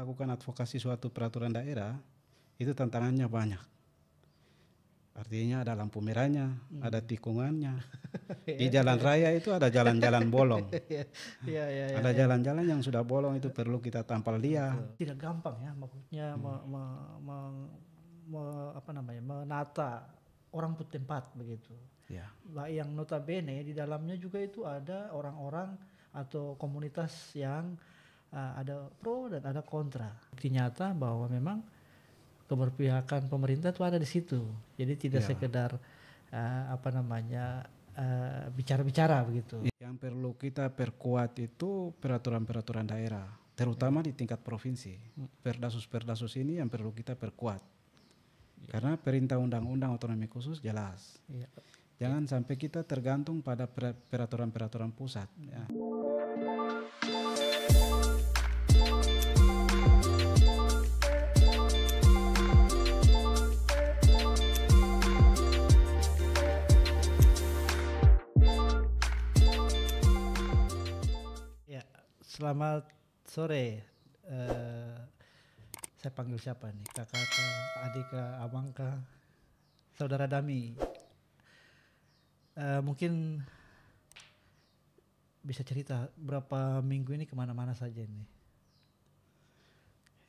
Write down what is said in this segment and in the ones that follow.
melakukan advokasi suatu peraturan daerah itu tantangannya banyak. Artinya ada lampu merahnya, ada tikungannya. Di jalan raya itu ada jalan-jalan bolong. Ada jalan-jalan yang sudah bolong itu perlu kita tampal dia. Tidak gampang ya, maksudnya menata orang pun tempat begitu. Ya. Yang notabene di dalamnya juga itu ada orang-orang atau komunitas yang ada pro dan ada kontra. Bukti nyata bahwa memang keberpihakan pemerintah itu ada di situ. Jadi tidak sekedar bicara-bicara begitu. Yang perlu kita perkuat itu peraturan-peraturan daerah, terutama di tingkat provinsi. Perdasus-perdasus ini yang perlu kita perkuat. Karena perintah undang-undang otonomi khusus jelas. Jangan sampai kita tergantung pada peraturan-peraturan pusat. Ya. Selamat sore. Saya panggil siapa nih? Kakak, adik, abang, saudara Dami. Mungkin bisa cerita berapa minggu ini kemana-mana saja ini?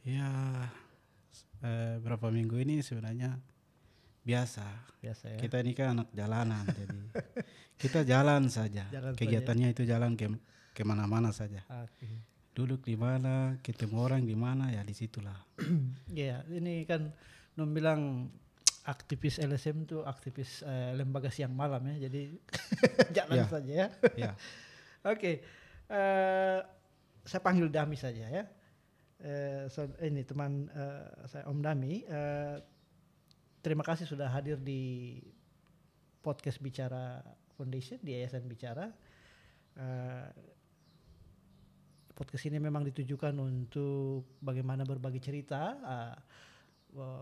Ya, berapa minggu ini sebenarnya biasa ya? Kita ini kan anak jalanan, jadi kita jalan saja. Kegiatannya itu jalan kemana-mana saja. Duduk di mana, ketemu orang di mana, ya disitulah. Ya, ini kan Nom bilang aktivis LSM itu aktivis lembaga siang malam ya, jadi jalan saja ya. Oke, saya panggil Dami saja ya. Ini teman saya Om Dami. Terima kasih sudah hadir di podcast Bicara Foundation di Yayasan Bicara. Podcast ini memang ditujukan untuk bagaimana berbagi cerita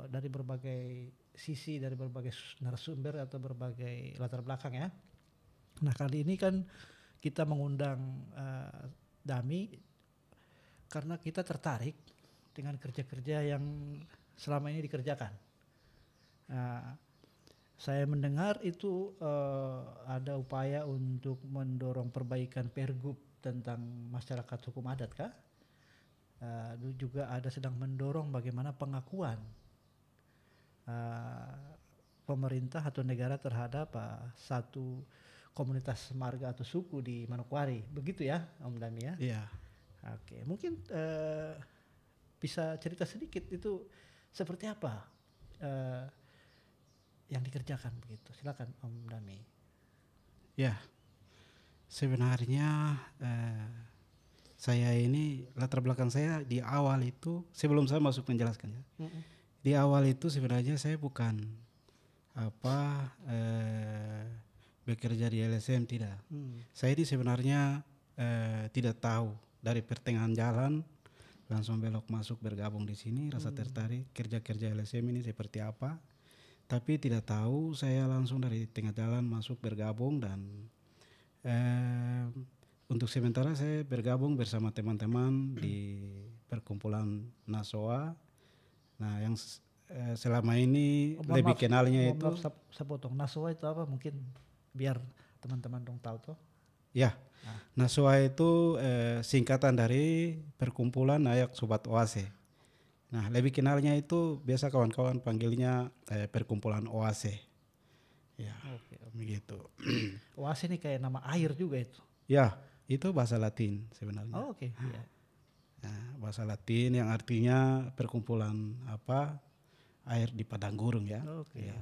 dari berbagai sisi, dari berbagai narasumber atau berbagai latar belakang ya. Nah, kali ini kan kita mengundang Dami karena kita tertarik dengan kerja-kerja yang selama ini dikerjakan. Saya mendengar itu ada upaya untuk mendorong perbaikan Pergub tentang masyarakat hukum adat kah? Juga ada sedang mendorong bagaimana pengakuan pemerintah atau negara terhadap satu komunitas marga atau suku di Manokwari. Begitu ya Om Dami ya? Iya. Oke, mungkin bisa cerita sedikit itu seperti apa yang dikerjakan begitu. Silakan Om Dami. Ya. Sebenarnya saya ini latar belakang saya di awal itu sebelum saya masuk menjelaskan ya. Di awal itu sebenarnya saya bukan bekerja di LSM, tidak. Saya ini sebenarnya tidak tahu, dari pertengahan jalan langsung belok masuk bergabung di sini, rasa tertarik kerja-kerja LSM ini seperti apa. Tapi tidak tahu, saya langsung dari tengah jalan masuk bergabung dan untuk sementara saya bergabung bersama teman-teman di perkumpulan Nasoa. Nah, yang selama ini lebih kenalnya itu. Saya potong. Nasoa itu apa? Mungkin biar teman-teman dong tahu tuh. Ya, Nasoa itu singkatan dari perkumpulan Ayak Sobat Oase. Nah, lebih kenalnya itu biasa kawan-kawan panggilnya perkumpulan Oase. Ya, begitu. Oase ini kayak nama air juga itu. Ya, itu bahasa Latin sebenarnya. Oh, oke. Ya. Nah, bahasa Latin yang artinya perkumpulan air di padang gurun ya. Oke. Ya.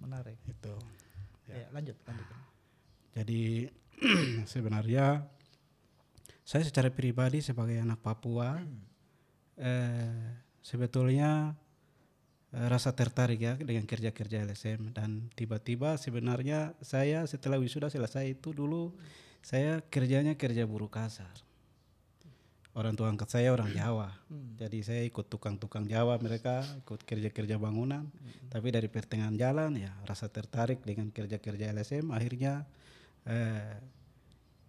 Menarik. Itu. Ya, lanjut. Jadi sebenarnya saya secara pribadi sebagai anak Papua sebetulnya rasa tertarik ya dengan kerja-kerja LSM, dan tiba-tiba sebenarnya saya setelah wisuda selesai itu dulu saya kerjanya kerja buruh kasar. Orang tua angkat saya orang Jawa, jadi saya ikut tukang-tukang Jawa, mereka ikut kerja-kerja bangunan. Tapi dari pertengahan jalan ya rasa tertarik dengan kerja-kerja LSM, akhirnya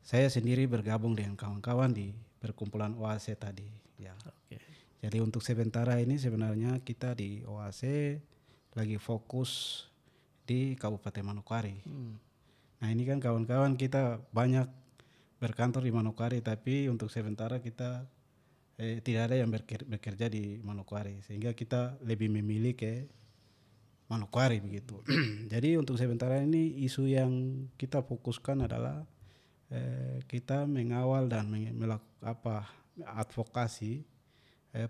saya sendiri bergabung dengan kawan-kawan di perkumpulan Oase tadi ya. Jadi untuk sementara ini sebenarnya kita di OAC lagi fokus di Kabupaten Manokwari. Nah ini kan kawan-kawan kita banyak berkantor di Manokwari, tapi untuk sementara kita tidak ada yang bekerja di Manokwari, sehingga kita lebih memilih ke Manokwari begitu. Jadi untuk sementara ini isu yang kita fokuskan adalah kita mengawal dan melakukan advokasi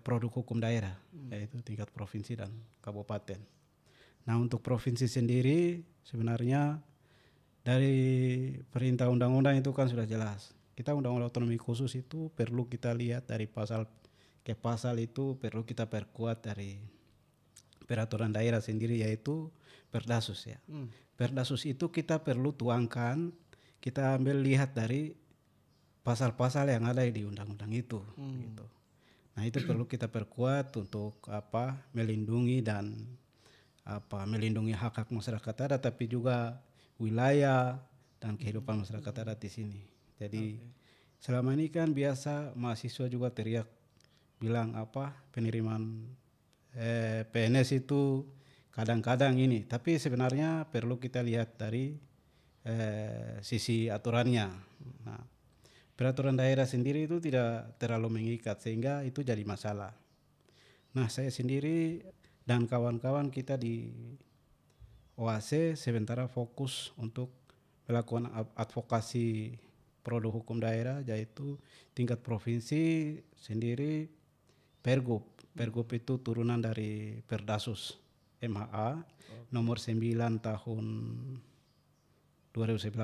produk hukum daerah, yaitu tingkat provinsi dan kabupaten. Nah untuk provinsi sendiri sebenarnya dari perintah undang-undang itu kan sudah jelas. Kita undang-undang otonomi khusus itu perlu kita lihat dari pasal ke pasal, itu perlu kita perkuat dari peraturan daerah sendiri, yaitu Perdasus ya. Perdasus itu kita perlu tuangkan, kita ambil lihat dari pasal-pasal yang ada di undang-undang itu. Gitu. Nah itu perlu kita perkuat untuk melindungi dan melindungi hak-hak masyarakat adat, tapi juga wilayah dan kehidupan masyarakat adat di sini. Jadi selama ini kan biasa mahasiswa juga teriak bilang penerimaan PNS itu kadang-kadang ini, tapi sebenarnya perlu kita lihat dari sisi aturannya. Nah, peraturan daerah sendiri itu tidak terlalu mengikat sehingga itu jadi masalah. Nah saya sendiri dan kawan-kawan kita di OAC sementara fokus untuk melakukan advokasi produk hukum daerah, yaitu tingkat provinsi sendiri Pergub. Pergub itu turunan dari Perdasus MHA nomor 9 tahun 2019.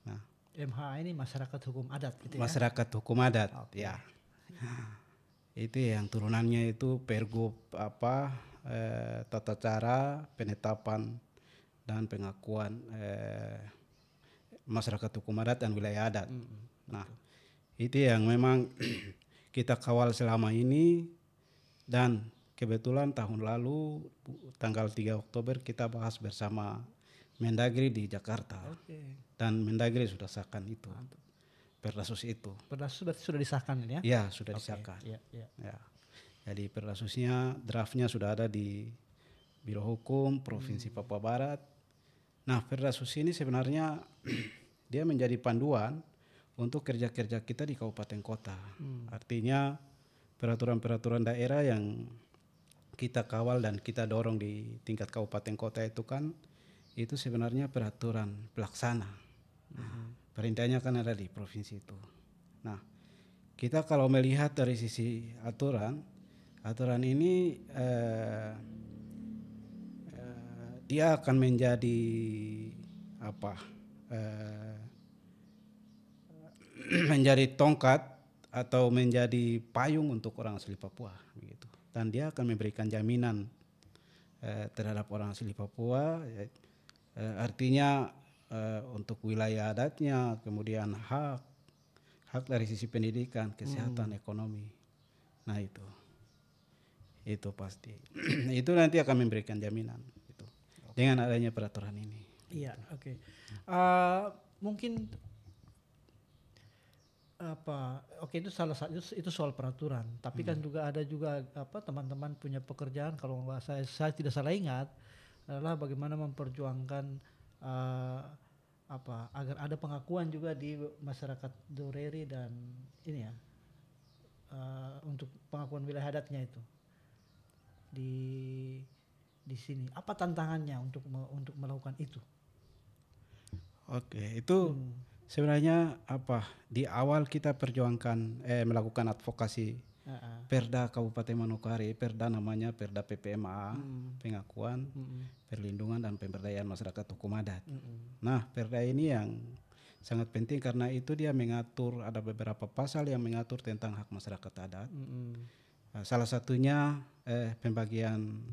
Nah, MHA ini masyarakat hukum adat gitu ya. Masyarakat hukum adat, ya. Itu yang turunannya itu Pergub tata cara penetapan dan pengakuan masyarakat hukum adat dan wilayah adat. Nah, itu yang memang kita kawal selama ini, dan kebetulan tahun lalu tanggal 3 Oktober kita bahas bersama Mendagri di Jakarta. Dan Mendagri sudah sahkan itu. Perdasus itu. Perdasus berarti sudah disahkan ya? Ya, sudah disahkan. Ya. Jadi perdasusnya, draftnya sudah ada di Biro Hukum Provinsi Papua Barat. Nah, Perdasus ini sebenarnya dia menjadi panduan untuk kerja-kerja kita di kabupaten kota. Artinya peraturan-peraturan daerah yang kita kawal dan kita dorong di tingkat kabupaten kota itu kan itu sebenarnya peraturan pelaksana. Perintahnya kan ada di provinsi itu. Nah, kita kalau melihat dari sisi aturan ini dia akan menjadi menjadi tongkat atau menjadi payung untuk orang asli Papua begitu. Dan dia akan memberikan jaminan terhadap orang asli Papua, artinya untuk wilayah adatnya, kemudian hak dari sisi pendidikan, kesehatan, ekonomi. Nah itu pasti itu nanti akan memberikan jaminan gitu, dengan adanya peraturan ini. Iya, oke. Mungkin itu salah satu, itu soal peraturan. Tapi kan juga ada teman-teman punya pekerjaan, kalau saya tidak salah ingat, adalah bagaimana memperjuangkan agar ada pengakuan juga di masyarakat Doreri dan ini ya, untuk pengakuan wilayah adatnya itu di sini. Apa tantangannya untuk melakukan itu? Oke, itu sebenarnya di awal kita perjuangkan melakukan advokasi Perda Kabupaten Manokwari, Perda namanya Perda PPMA, pengakuan, perlindungan dan pemberdayaan masyarakat hukum adat. Nah, Perda ini yang sangat penting karena itu dia mengatur, ada beberapa pasal yang mengatur tentang hak masyarakat adat. Salah satunya pembagian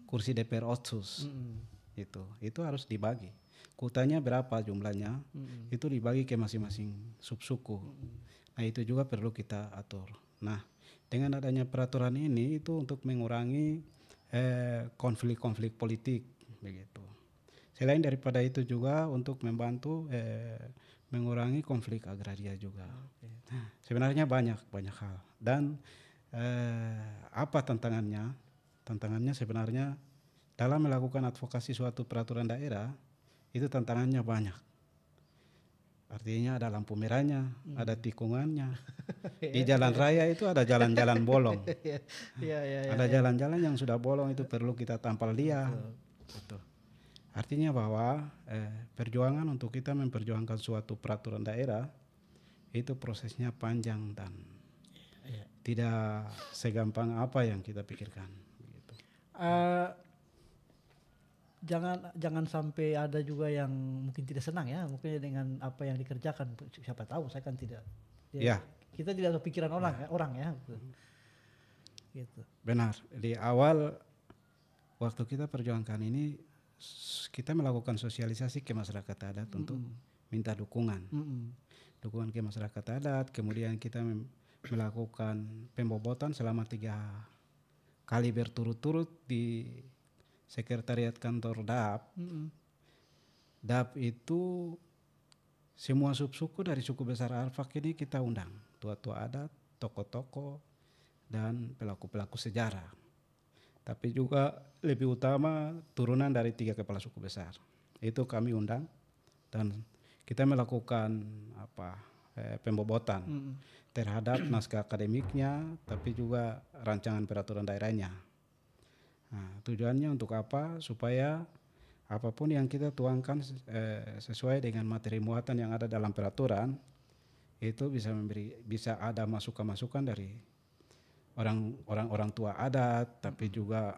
kursi DPR Otsus. Itu harus dibagi. Kuotanya berapa jumlahnya, itu dibagi ke masing-masing subsuku. Nah, itu juga perlu kita atur. Nah, dengan adanya peraturan ini itu untuk mengurangi konflik-konflik politik begitu. Selain daripada itu juga untuk membantu mengurangi konflik agraria juga. Sebenarnya banyak hal, dan Apa tantangannya? Tantangannya sebenarnya dalam melakukan advokasi suatu peraturan daerah itu tantangannya banyak. Artinya ada lampu merahnya, ada tikungannya. Di jalan raya itu ada jalan-jalan bolong. Ada jalan-jalan yang sudah bolong, itu perlu kita tampal dia. Betul. Artinya bahwa perjuangan untuk kita memperjuangkan suatu peraturan daerah itu prosesnya panjang dan tidak segampang apa yang kita pikirkan. Begitu. Jangan sampai ada juga yang mungkin tidak senang ya, mungkin dengan apa yang dikerjakan. Siapa tahu, saya kan tidak. Kita tidak tahu pikiran orang ya. Gitu. Benar. Di awal waktu kita perjuangkan ini, kita melakukan sosialisasi ke masyarakat adat untuk minta dukungan. Dukungan ke masyarakat adat, kemudian kita melakukan pembobotan selama 3 kali berturut-turut di Sekretariat Kantor DAP. DAP itu semua subsuku dari suku besar Arfak ini kita undang. Tua-tua adat, tokoh-tokoh, dan pelaku-pelaku sejarah. Tapi juga lebih utama turunan dari 3 kepala suku besar. Itu kami undang dan kita melakukan pembobotan terhadap naskah akademiknya, tapi juga rancangan peraturan daerahnya. Nah, tujuannya untuk apa? Supaya apapun yang kita tuangkan sesuai dengan materi muatan yang ada dalam peraturan itu bisa ada masukan-masukan dari orang tua adat, tapi juga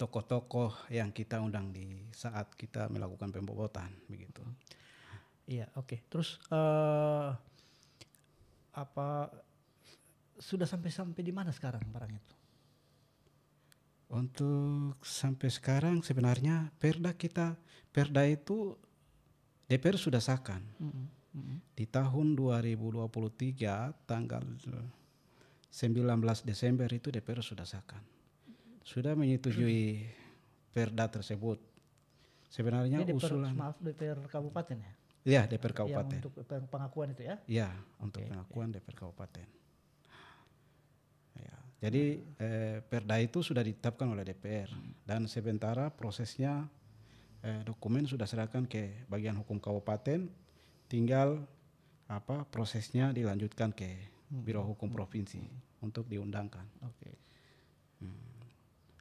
tokoh-tokoh yang kita undang di saat kita melakukan pembobotan, begitu. Iya, oke. Terus sudah sampai di mana sekarang barang itu? Untuk sampai sekarang sebenarnya perda itu DPR sudah sahkan. Di tahun 2023 tanggal 19 Desember itu DPR sudah sahkan. Sudah menyetujui perda tersebut. Sebenarnya usulan DPR kabupaten ya? Iya, DPR kabupaten. Yang untuk pengakuan itu ya? Iya, untuk pengakuan DPR kabupaten. Jadi perda itu sudah ditetapkan oleh DPR dan sementara prosesnya dokumen sudah serahkan ke bagian hukum kabupaten, tinggal prosesnya dilanjutkan ke Biro Hukum Provinsi untuk diundangkan.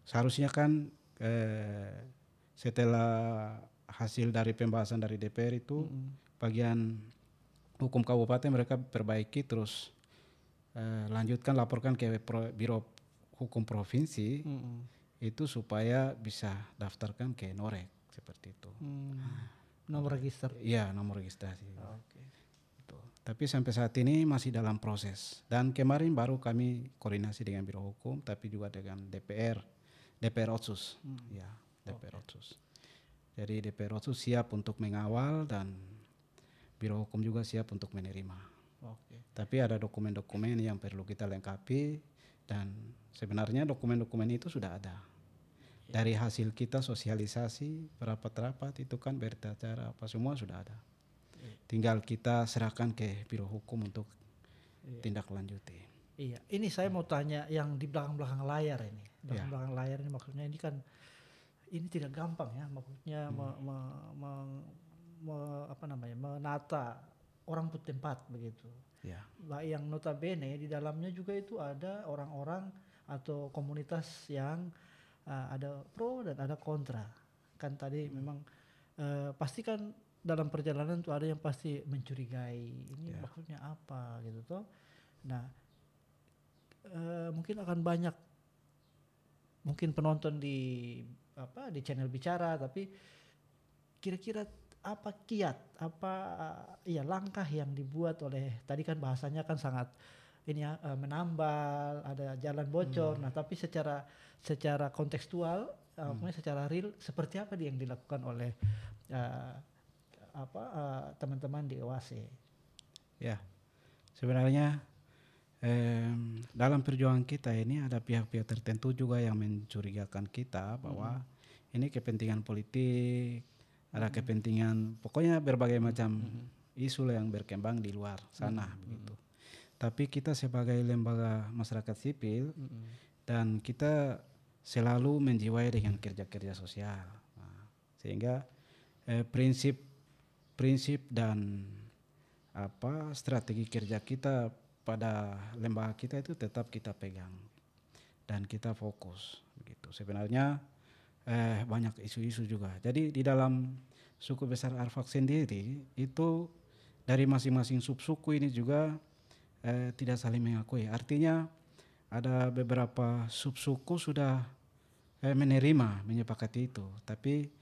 Seharusnya kan setelah hasil dari pembahasan dari DPR itu bagian hukum kabupaten mereka perbaiki terus lanjutkan laporkan ke Biro Hukum Provinsi itu supaya bisa daftarkan ke Norek seperti itu. Nomor register? Iya, nomor registrasi. Tapi sampai saat ini masih dalam proses dan kemarin baru kami koordinasi dengan Biro Hukum tapi juga dengan DPR Otsus. Ya, DPR Otsus. Jadi DPR Otsus siap untuk mengawal dan Biro Hukum juga siap untuk menerima. Tapi ada dokumen-dokumen yang perlu kita lengkapi dan sebenarnya dokumen-dokumen itu sudah ada. Dari hasil kita sosialisasi rapat-rapat itu kan berita acara apa semua sudah ada. Tinggal kita serahkan ke Biro Hukum untuk tindak lanjuti. Iya, ini saya mau tanya yang di belakang-belakang layar ini. Belakang-belakang layar ini maksudnya ini kan ini tidak gampang ya, maksudnya menata orang put tempat begitu. Yang notabene di dalamnya juga itu ada orang-orang atau komunitas yang ada pro dan ada kontra. Kan tadi memang pasti kan dalam perjalanan tuh ada yang pasti mencurigai ini maksudnya apa gitu toh. Nah, mungkin akan banyak mungkin penonton di channel Bicara, tapi kira-kira apa kiat, langkah yang dibuat oleh tadi kan bahasanya kan sangat ini ya, menambal, ada jalan bocor. Nah, tapi secara kontekstual, secara real seperti apa yang dilakukan oleh teman-teman di OAC? Ya, sebenarnya dalam perjuangan kita ini ada pihak-pihak tertentu juga yang mencurigakan kita bahwa ini kepentingan politik, ada kepentingan, pokoknya berbagai macam isu yang berkembang di luar sana begitu. tapi kita sebagai lembaga masyarakat sipil dan kita selalu menjiwai dengan kerja-kerja sosial. Nah, sehingga prinsip dan strategi kerja kita pada lembaga kita itu tetap kita pegang dan kita fokus begitu. Sebenarnya banyak isu-isu juga. Jadi di dalam suku besar Arfak sendiri itu dari masing-masing subsuku ini juga tidak saling mengakui. Artinya ada beberapa subsuku sudah menerima, menyepakati itu. Tapi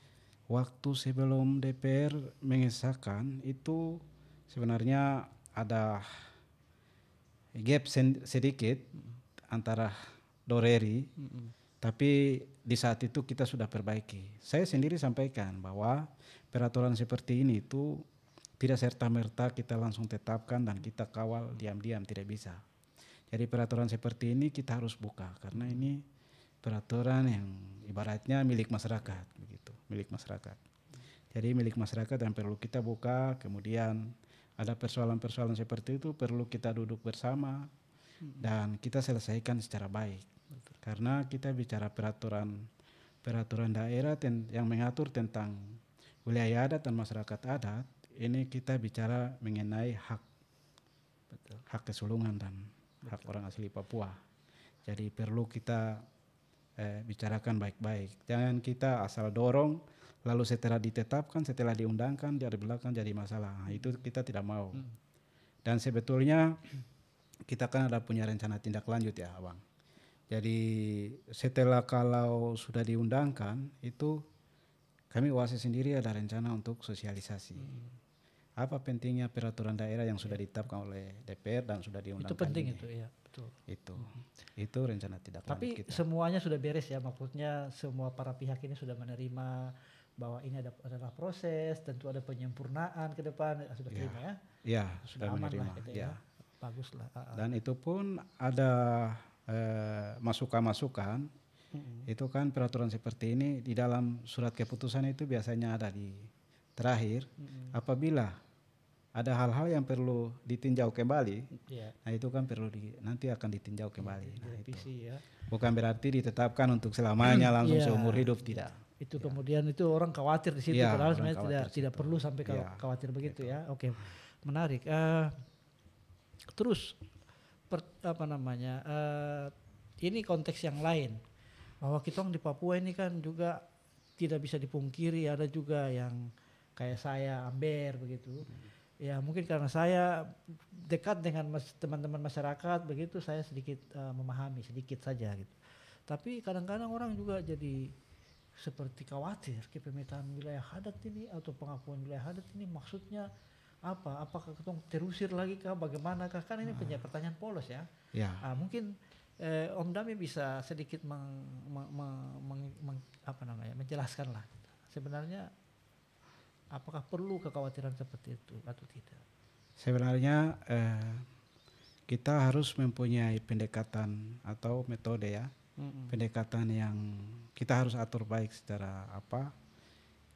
waktu sebelum DPR mengesahkan itu sebenarnya ada gap sedikit antara Doreri, tapi di saat itu kita sudah perbaiki. Saya sendiri sampaikan bahwa peraturan seperti ini itu tidak serta-merta kita langsung tetapkan dan kita kawal diam-diam, tidak bisa. Jadi peraturan seperti ini kita harus buka karena ini peraturan yang ibaratnya milik masyarakat begitu, milik masyarakat. Jadi milik masyarakat yang perlu kita buka, kemudian ada persoalan-persoalan seperti itu perlu kita duduk bersama dan kita selesaikan secara baik. Karena kita bicara peraturan daerah yang mengatur tentang wilayah adat dan masyarakat adat, ini kita bicara mengenai hak kesulungan dan hak orang asli Papua. Jadi perlu kita bicarakan baik-baik. Jangan kita asal dorong lalu setelah ditetapkan, setelah diundangkan dari belakang jadi masalah. Nah, itu kita tidak mau. Dan sebetulnya kita kan ada punya rencana tindak lanjut ya, Abang. Jadi setelah kalau sudah diundangkan itu kami OASI sendiri ada rencana untuk sosialisasi. Apa pentingnya peraturan daerah yang sudah ditetapkan oleh DPR dan sudah diundangkan. Itu penting ini. itu ya, betul. Itu rencana tindak lanjut Tapi kita. semuanya sudah beres ya, maksudnya semua para pihak ini sudah menerima bahwa ini adalah proses, tentu ada penyempurnaan ke depan, sudah terima ya? Ya, sudah aman menerima. lah gitu ya. Bagus lah. Dan itu pun ada masukan-masukan. Itu kan peraturan seperti ini di dalam surat keputusan itu biasanya ada di terakhir. Apabila ada hal-hal yang perlu ditinjau kembali, nah itu kan perlu nanti akan ditinjau kembali. Nah, direvisi ya. Bukan berarti ditetapkan untuk selamanya langsung seumur hidup, tidak. Itu kemudian itu orang khawatir di situ, padahal sebenarnya tidak perlu sampai khawatir begitu ya. Oke, menarik. Terus ini konteks yang lain, bahwa kita di Papua ini kan juga tidak bisa dipungkiri ada juga yang kayak saya Amber begitu. Ya mungkin karena saya dekat dengan teman-teman masyarakat begitu, saya sedikit memahami sedikit saja gitu. Tapi kadang-kadang orang juga jadi seperti khawatir pemetaan wilayah adat ini atau pengakuan wilayah adat ini maksudnya apa? Apakah kita terusir lagi kah? Bagaimanakah? Kan ini pertanyaan polos ya. Mungkin Om Dami bisa sedikit menjelaskan lah. Sebenarnya apakah perlu kekhawatiran seperti itu atau tidak? Sebenarnya kita harus mempunyai pendekatan atau metode ya. Pendekatan yang kita harus atur baik secara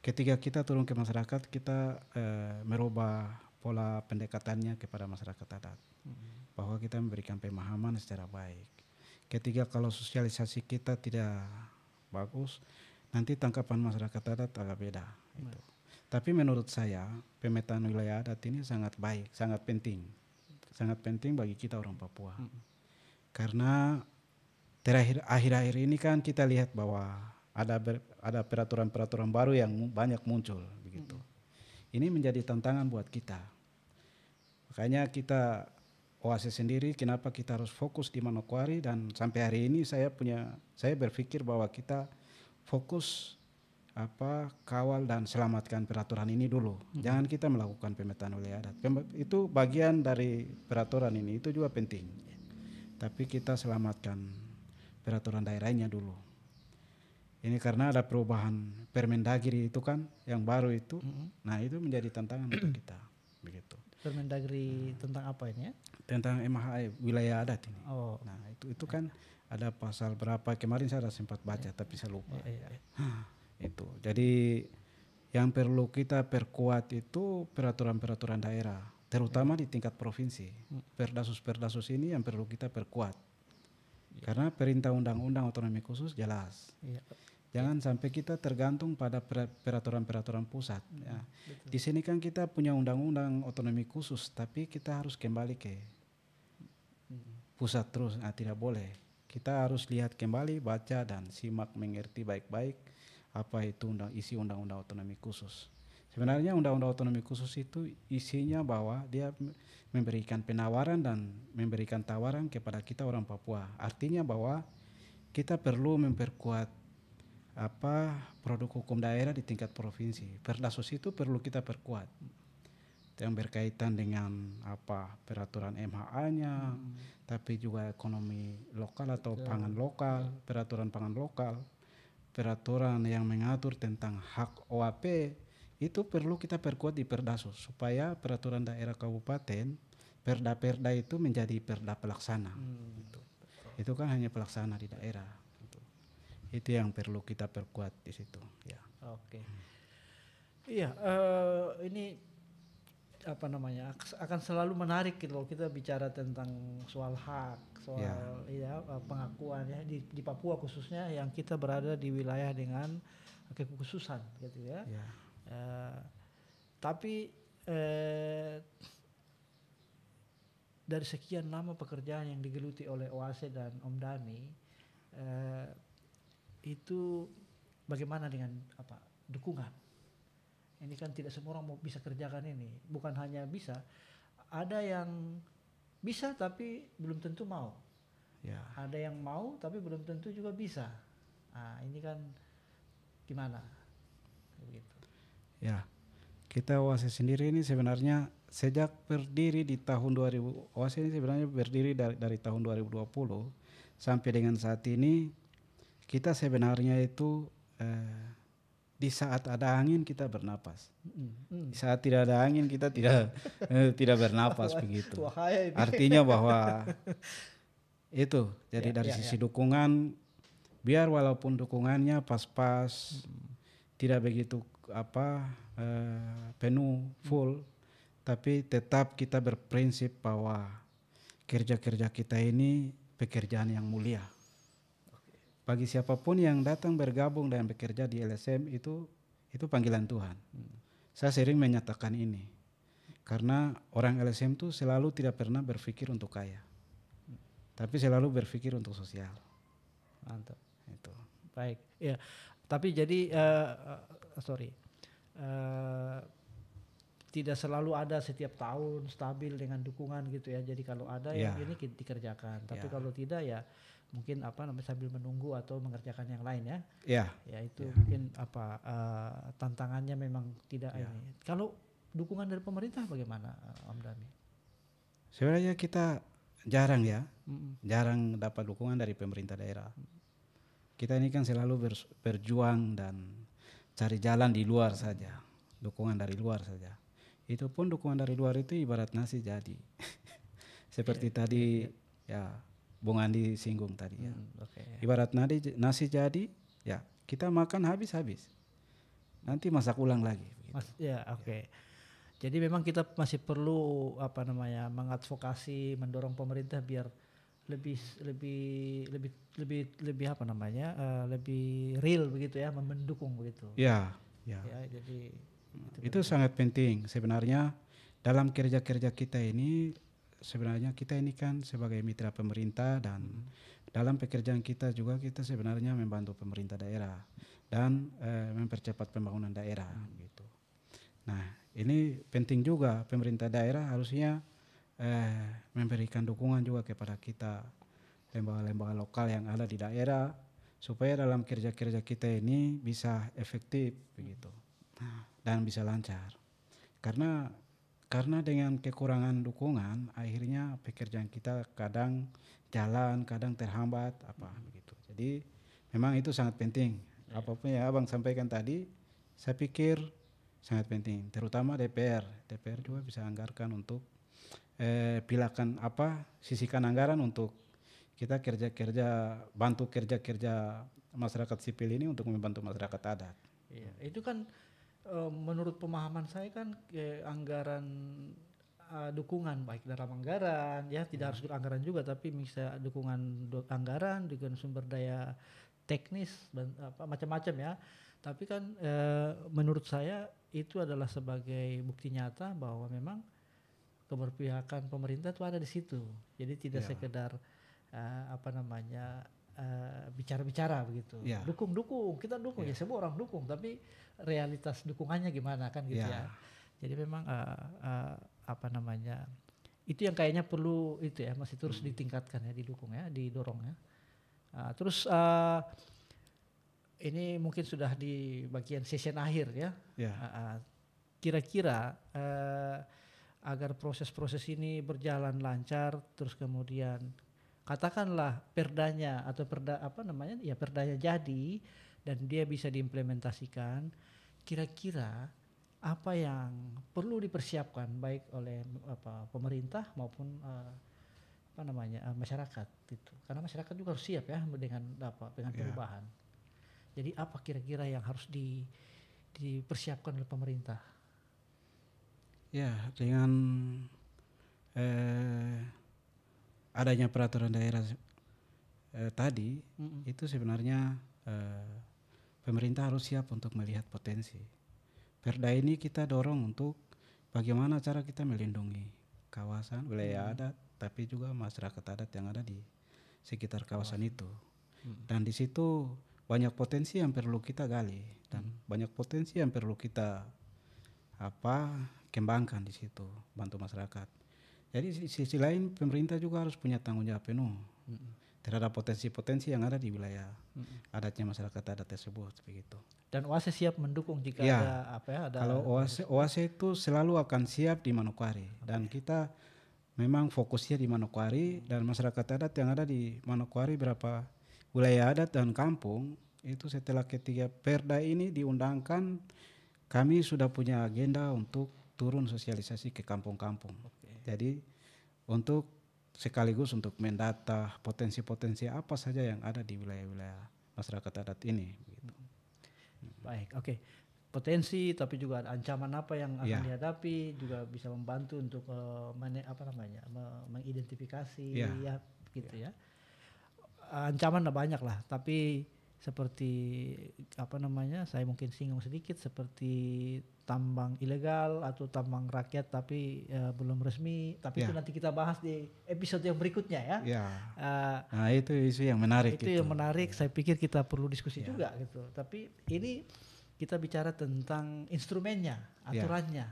ketika kita turun ke masyarakat kita merubah pola pendekatannya kepada masyarakat adat, bahwa kita memberikan pemahaman secara baik. Ketika kalau sosialisasi kita tidak bagus, nanti tangkapan masyarakat adat agak beda. Itu. Tapi menurut saya pemetaan wilayah adat ini sangat baik, sangat penting bagi kita orang Papua, karena akhir-akhir ini kan kita lihat bahwa ada peraturan-peraturan baru yang banyak muncul begitu. Ini menjadi tantangan buat kita. Makanya kita OASI sendiri kenapa kita harus fokus di Manokwari, dan sampai hari ini saya berpikir bahwa kita fokus kawal dan selamatkan peraturan ini dulu. Jangan kita melakukan pemetaan wilayah adat. Itu bagian dari peraturan ini, itu juga penting. Tapi kita selamatkan peraturan daerahnya dulu. Ini karena ada perubahan Permendagri itu kan yang baru itu. Nah, itu menjadi tantangan untuk kita begitu. Permendagri tentang apa ini ya? Tentang MHI wilayah adat ini. Nah, itu kan ada pasal berapa kemarin saya ada sempat baca tapi saya lupa. Itu. Jadi yang perlu kita perkuat itu peraturan-peraturan daerah. terutama di tingkat provinsi. Perdasus-perdasus ini yang perlu kita perkuat. Karena perintah undang-undang otonomi khusus jelas. Jangan sampai kita tergantung pada peraturan-peraturan pusat. Ya. Di sini kan kita punya undang-undang otonomi khusus, tapi kita harus kembali ke pusat terus. Tidak boleh. Kita harus lihat kembali, baca dan simak, mengerti baik-baik apa itu isi undang-undang otonomi khusus. Sebenarnya undang-undang otonomi khusus itu isinya bahwa dia memberikan penawaran dan memberikan tawaran kepada kita orang Papua. Artinya bahwa kita perlu memperkuat produk hukum daerah di tingkat provinsi. Perdasus itu perlu kita perkuat. Yang berkaitan dengan peraturan MHA-nya, tapi juga ekonomi lokal atau pangan lokal, peraturan pangan lokal, peraturan yang mengatur tentang hak OAP, itu perlu kita perkuat di Perdasus supaya peraturan daerah kabupaten, perda-perda itu menjadi perda pelaksana. Itu kan hanya pelaksana di daerah. Itu yang perlu kita perkuat di situ. Ya. Oke. Iya, ini akan selalu menarik kalau kita bicara tentang soal hak, soal pengakuan ya di Papua khususnya yang kita berada di wilayah dengan kekhususan gitu ya. Tapi dari sekian lama pekerjaan yang digeluti oleh OASE dan Om Dami, itu bagaimana dengan dukungan? Ini kan tidak semua orang mau bisa kerjakan ini. Bukan hanya bisa, ada yang bisa tapi belum tentu mau. Ada yang mau tapi belum tentu juga bisa. Ini kan gimana? Begitu. Ya, kita OASE sendiri ini sebenarnya sejak berdiri di tahun 2000, OASE ini sebenarnya berdiri dari tahun 2020 sampai dengan saat ini. Kita sebenarnya itu di saat ada angin kita bernapas, di saat tidak ada angin kita tidak bernapas begitu. Artinya bahwa itu jadi dari sisi dukungan, biar walaupun dukungannya pas-pas, tidak begitu penuh full, tapi tetap kita berprinsip bahwa kerja-kerja kita ini pekerjaan yang mulia. Bagi siapapun yang datang bergabung dan bekerja di LSM itu panggilan Tuhan. Saya sering menyatakan ini karena orang LSM itu selalu tidak pernah berpikir untuk kaya, tapi selalu berpikir untuk sosial. Mantap. Itu. Baik. Ya. Tapi jadi tidak selalu ada setiap tahun stabil dengan dukungan gitu ya. Jadi kalau ada yang ini dikerjakan, tapi kalau tidak ya mungkin sambil menunggu atau mengerjakan yang lain ya. Ya itu mungkin tantangannya memang tidak ini. Kalau dukungan dari pemerintah bagaimana, Om Dami? Sebenarnya kita jarang jarang dapat dukungan dari pemerintah daerah. Kita ini kan selalu berjuang dan cari jalan di luar saja, dukungan dari luar saja. Itu pun dukungan dari luar itu ibarat nasi jadi. Seperti tadi Bung Andi singgung tadi ya. Ibarat nasi jadi, ya kita makan habis-habis. Nanti masak ulang lagi. Jadi memang kita masih perlu mengadvokasi, mendorong pemerintah biar lebih real begitu ya, mendukung begitu. Ya, jadi itu sangat penting sebenarnya dalam kerja-kerja kita ini. Sebenarnya kita ini kan sebagai mitra pemerintah dan dalam pekerjaan kita juga kita sebenarnya membantu pemerintah daerah dan mempercepat pembangunan daerah gitu. Nah, ini penting juga pemerintah daerah harusnya memberikan dukungan juga kepada kita lembaga-lembaga lokal yang ada di daerah supaya dalam kerja-kerja kita ini bisa efektif begitu dan bisa lancar. Karena dengan kekurangan dukungan, akhirnya pekerjaan kita kadang jalan, kadang terhambat, begitu. Jadi memang itu sangat penting. Apapun yang Abang sampaikan tadi, saya pikir sangat penting. Terutama DPR juga bisa anggarkan untuk sisihkan anggaran untuk kita kerja-kerja, bantu kerja-kerja masyarakat sipil ini untuk membantu masyarakat adat. Iya, itu kan menurut pemahaman saya kan anggaran dukungan baik dalam anggaran ya, tidak harus anggaran juga, tapi bisa dukungan anggaran, dukungan sumber daya teknis dan macam-macam ya. Tapi kan menurut saya itu adalah sebagai bukti nyata bahwa memang keberpihakan pemerintah itu ada di situ. Jadi tidak sekedar bicara-bicara begitu. Dukung, kita dukung ya, semua orang dukung, tapi realitas dukungannya gimana kan gitu ya. Jadi memang itu yang kayaknya perlu itu ya, masih terus ditingkatkan ya, didukung ya, didorong ya. Terus ini mungkin sudah di bagian session akhir ya. Kira-kira agar proses-proses ini berjalan lancar, terus kemudian katakanlah perdanya atau perdanya jadi dan dia bisa diimplementasikan, kira-kira apa yang perlu dipersiapkan baik oleh pemerintah maupun masyarakat gitu. Karena masyarakat juga harus siap ya dengan perubahan. Jadi apa kira-kira yang harus dipersiapkan oleh pemerintah? Ya, dengan adanya peraturan daerah tadi itu sebenarnya pemerintah harus siap untuk melihat potensi. Perda ini kita dorong untuk bagaimana cara kita melindungi kawasan wilayah adat, tapi juga masyarakat adat yang ada di sekitar kawasan itu. Dan di situ banyak potensi yang perlu kita gali dan banyak potensi yang perlu kita kembangkan di situ, bantu masyarakat. Jadi di sisi lain pemerintah juga harus punya tanggung jawab penuh terhadap potensi-potensi yang ada di wilayah adatnya masyarakat adat tersebut begitu. Dan OASE siap mendukung jika ada kalau OASE itu selalu akan siap di Manokwari dan kita memang fokusnya di Manokwari dan masyarakat adat yang ada di Manokwari berapa wilayah adat dan kampung itu setelah ketiga perda ini diundangkan kami sudah punya agenda untuk turun sosialisasi ke kampung-kampung. Jadi untuk sekaligus untuk mendata potensi-potensi apa saja yang ada di wilayah-wilayah masyarakat adat ini. Gitu. Baik, potensi tapi juga ada ancaman apa yang akan dihadapi, juga bisa membantu untuk mengidentifikasi ya. Ancaman banyak lah, tapi seperti saya mungkin singgung sedikit seperti tambang ilegal atau tambang rakyat tapi belum resmi, tapi itu nanti kita bahas di episode yang berikutnya ya. Nah itu isu yang menarik. Itu yang menarik, saya pikir kita perlu diskusi juga gitu. Tapi ini kita bicara tentang instrumennya, aturannya.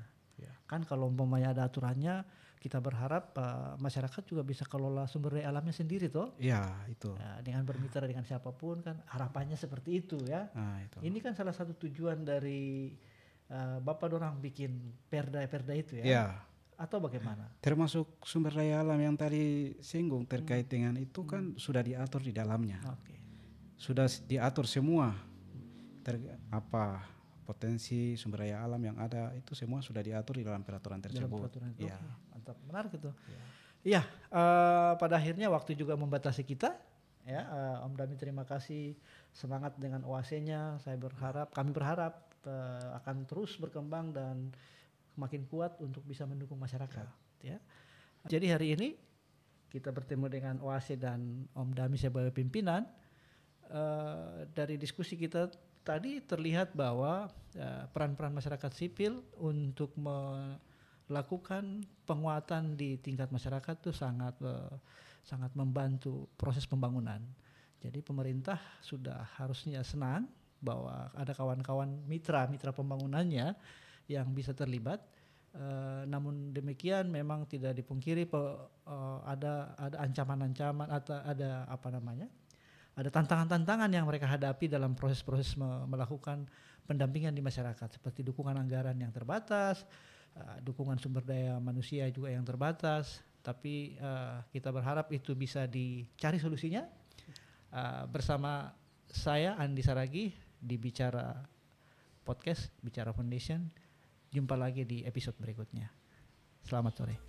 Kan kalau umpamanya ada aturannya, kita berharap masyarakat juga bisa kelola sumber daya alamnya sendiri toh. Itu. Dengan bermitra dengan siapapun kan harapannya seperti itu ya. Itu. Ini kan salah satu tujuan dari Bapak dorang bikin perda itu ya. Atau bagaimana? Termasuk sumber daya alam yang tadi singgung terkait dengan itu kan sudah diatur di dalamnya. Sudah diatur semua. Potensi sumber daya alam yang ada itu semua sudah diatur di dalam peraturan tersebut. Mantap, menarik itu. Pada akhirnya waktu juga membatasi kita. Ya, Om Dami terima kasih, semangat dengan OASE-nya. Kami berharap akan terus berkembang dan makin kuat untuk bisa mendukung masyarakat. Ya. Jadi hari ini kita bertemu dengan OASE dan Om Dami sebagai pimpinan. Dari diskusi kita tadi terlihat bahwa peran-peran masyarakat sipil untuk melakukan penguatan di tingkat masyarakat itu sangat membantu proses pembangunan. Jadi pemerintah sudah harusnya senang bahwa ada kawan-kawan mitra pembangunannya yang bisa terlibat. Namun demikian memang tidak dipungkiri ada ancaman-ancaman atau ada tantangan-tantangan yang mereka hadapi dalam proses-proses melakukan pendampingan di masyarakat, seperti dukungan anggaran yang terbatas, dukungan sumber daya manusia juga yang terbatas. Tapi kita berharap itu bisa dicari solusinya. Bersama saya Andi Saragi di Bicara Podcast, Bicara Foundation. Jumpa lagi di episode berikutnya. Selamat sore.